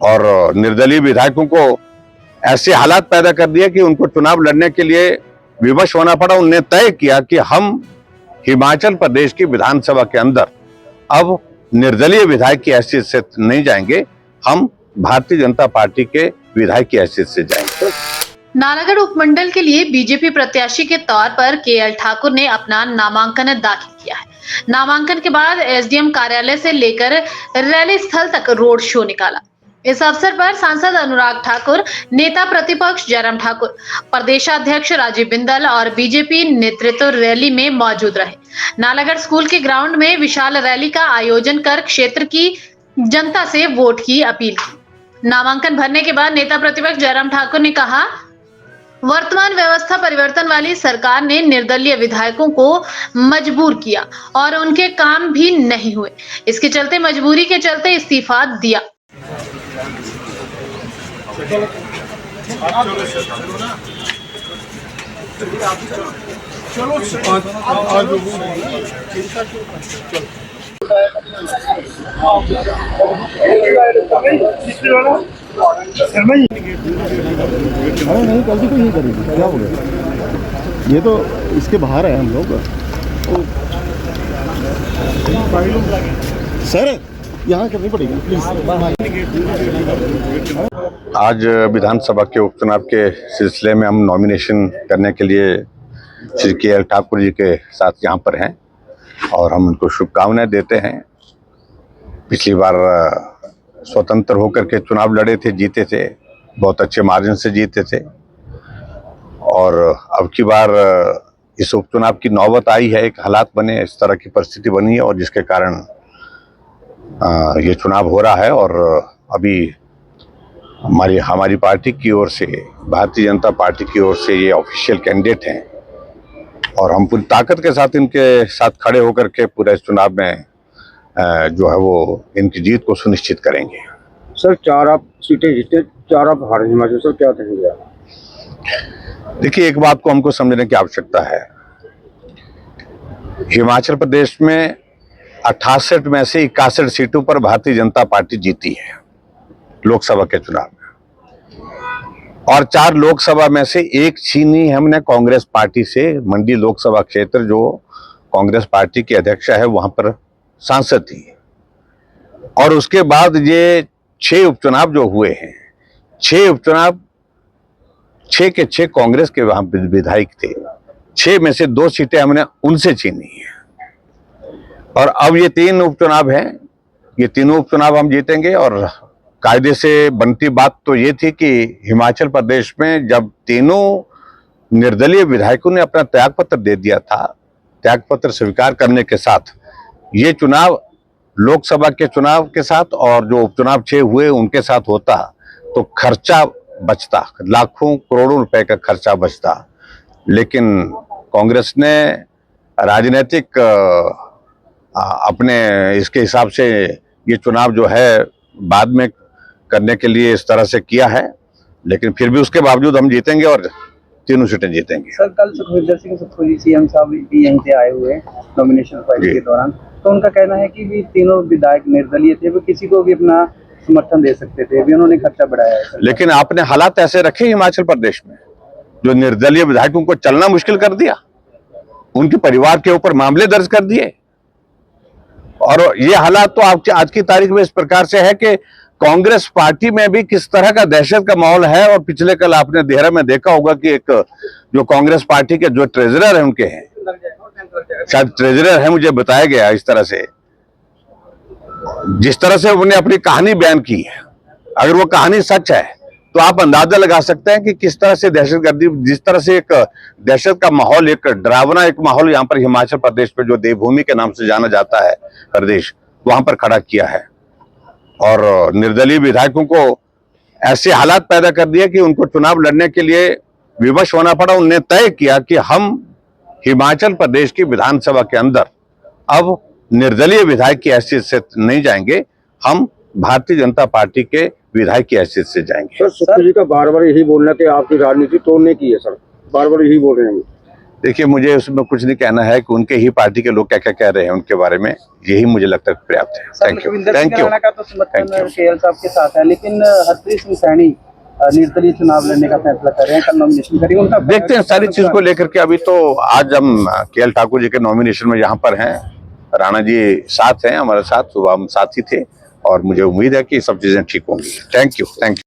और निर्दलीय विधायकों को ऐसे हालात पैदा कर दिए कि उनको चुनाव लड़ने के लिए विवश होना पड़ा। उन्होंने तय किया कि हम हिमाचल प्रदेश की विधानसभा के अंदर अब निर्दलीय विधायक की हैसियत से नहीं जाएंगे, हम भारतीय जनता पार्टी के विधायक की हैसियत से जाएंगे। नालागढ़ उपमंडल के लिए बीजेपी प्रत्याशी के तौर पर केएल ठाकुर ने अपना नामांकन दाखिल किया है। नामांकन के बाद एसडीएम कार्यालय से लेकर रैली स्थल तक रोड शो निकाला। इस अवसर पर सांसद अनुराग ठाकुर, नेता प्रतिपक्ष जयराम ठाकुर, प्रदेशाध्यक्ष राजीव बिंदल और बीजेपी नेतृत्व रैली में मौजूद रहे। नालागढ़ स्कूल के ग्राउंड में विशाल रैली का आयोजन कर क्षेत्र की जनता से वोट की अपील की। नामांकन भरने के बाद नेता प्रतिपक्ष जयराम ठाकुर ने कहा, वर्तमान व्यवस्था परिवर्तन वाली सरकार ने निर्दलीय विधायकों को मजबूर किया और उनके काम भी नहीं हुए। इसके चलते मजबूरी के चलते इस्तीफा दिया। नहीं गलती तो नहीं करेगी, क्या हो गया? ये तो इसके बाहर है हम लोग। सर यहाँ करनी पड़ेगी प्लीज। आज विधानसभा के उपचुनाव के सिलसिले में हम नॉमिनेशन करने के लिए श्री केएल ठाकुर जी के साथ यहाँ पर हैं और हम उनको शुभकामनाएं देते हैं। पिछली बार स्वतंत्र होकर के चुनाव लड़े थे, जीते थे, बहुत अच्छे मार्जिन से जीते थे और अब की बार इस उपचुनाव की नौबत आई है, एक हालात बने, इस तरह की परिस्थिति बनी है और जिसके कारण ये चुनाव हो रहा है। और अभी हमारी पार्टी की ओर से, भारतीय जनता पार्टी की ओर से ये ऑफिशियल कैंडिडेट हैं और हम पूरी ताकत के साथ इनके साथ खड़े होकर के पूरे चुनाव में जो है वो इनकी जीत को सुनिश्चित करेंगे। सर 4 आप सीटें जीते, 4 आप हारे हिमाचल, सर क्या कहेंगे आप? देखिए, एक बात को हमको समझने की आवश्यकता है। हिमाचल प्रदेश में 68 में से 61 सीटों पर भारतीय जनता पार्टी जीती है लोकसभा के चुनाव में और 4 लोकसभा में से 1 छीनी हमने कांग्रेस पार्टी से। मंडी लोकसभा क्षेत्र जो कांग्रेस पार्टी की अध्यक्षा है वहां पर सांसद थी और उसके बाद ये 6 उपचुनाव जो हुए हैं, 6 उपचुनाव 6 के 6 कांग्रेस के वहां विधायक थे। 6 में से 2 सीटें हमने उनसे छीनी है और अब ये 3 उपचुनाव हैं, ये तीनों उपचुनाव हम जीतेंगे। और कायदे से बनती बात तो ये थी कि हिमाचल प्रदेश में जब तीनों निर्दलीय विधायकों ने अपना त्यागपत्र दे दिया था, त्यागपत्र स्वीकार करने के साथ ये चुनाव लोकसभा के चुनाव के साथ और जो उपचुनाव 6 हुए उनके साथ होता तो खर्चा बचता, लाखों करोड़ों रुपए का खर्चा बचता। लेकिन कांग्रेस ने राजनीतिक अपने इसके हिसाब से ये चुनाव जो है बाद में करने के लिए इस तरह से किया है, लेकिन फिर भी उसके बावजूद हम जीतेंगे और तीनों सीटें जीतेंगे। सर कल सुखविंदर सिंह सुक्खू सीएम साहब भी यहीं से आए हुए हैं नॉमिनेशन फाइल के दौरान, तो उनका कहना है कि भी तीनों विधायक निर्दलीय थे, वो किसी को भी अपना समर्थन दे सकते थे, भी उन्होंने खर्चा बढ़ाया है। लेकिन आपने हालात ऐसे रखे हिमाचल प्रदेश में जो निर्दलीय विधायकों को चलना मुश्किल कर दिया, उनके परिवार के ऊपर मामले दर्ज कर दिए और ये हालात तो आज की तारीख में इस प्रकार से है कि कांग्रेस पार्टी में भी किस तरह का दहशत का माहौल है। और पिछले कल आपने देहरा में देखा होगा कि एक जो कांग्रेस पार्टी के जो ट्रेजरर है उनके हैं, शायद ट्रेजरर है, मुझे बताया गया इस तरह से, जिस तरह से उन्होंने अपनी कहानी बयान की है, अगर वो कहानी सच है तो आप अंदाजा लगा सकते हैं कि किस तरह से दहशतगर्दी, जिस तरह से एक दहशत का माहौल, एक डरावना एक माहौल यहाँ पर हिमाचल प्रदेश पे जो देवभूमि के नाम से जाना जाता है प्रदेश, वहां पर खड़ा किया है और निर्दलीय विधायकों को ऐसे हालात पैदा कर दिए कि उनको चुनाव लड़ने के लिए विवश होना पड़ा। उन्होंने तय किया कि हम हिमाचल प्रदेश की विधानसभा के अंदर अब निर्दलीय विधायक की हैसियत से नहीं जाएंगे, हम भारतीय जनता पार्टी के विधायक की हैसियत से जाएंगे। सर सुक्खू जी का बार बार यही बोलना कि आपकी राजनीति तोड़ने की है, सर बार बार यही बोल रहे हैं। देखिए, मुझे उसमें कुछ नहीं कहना है कि उनके ही पार्टी के लोग क्या क्या कह रहे हैं उनके बारे में, यही मुझे लगता है पर्याप्त है। Thank you, Lakhwinder thank Singh you. Rana का तो समर्थन केएल साहब के साथ है, लेकिन हरप्रीत सिंह सैनी निर्दलीय चुनाव लड़ने का फैसला कर रहे हैं, कल नॉमिनेशन करेंगे उनका। देखते हैं सारी चीज को लेकर के। अभी तो आज हम केएल ठाकुर जी के नॉमिनेशन में यहाँ पर हैं, राणा जी साथ हैं, हमारे साथ सुबह हम साथ ही थे, और मुझे उम्मीद है कि सब चीजें ठीक होंगी। Thank you, thank you.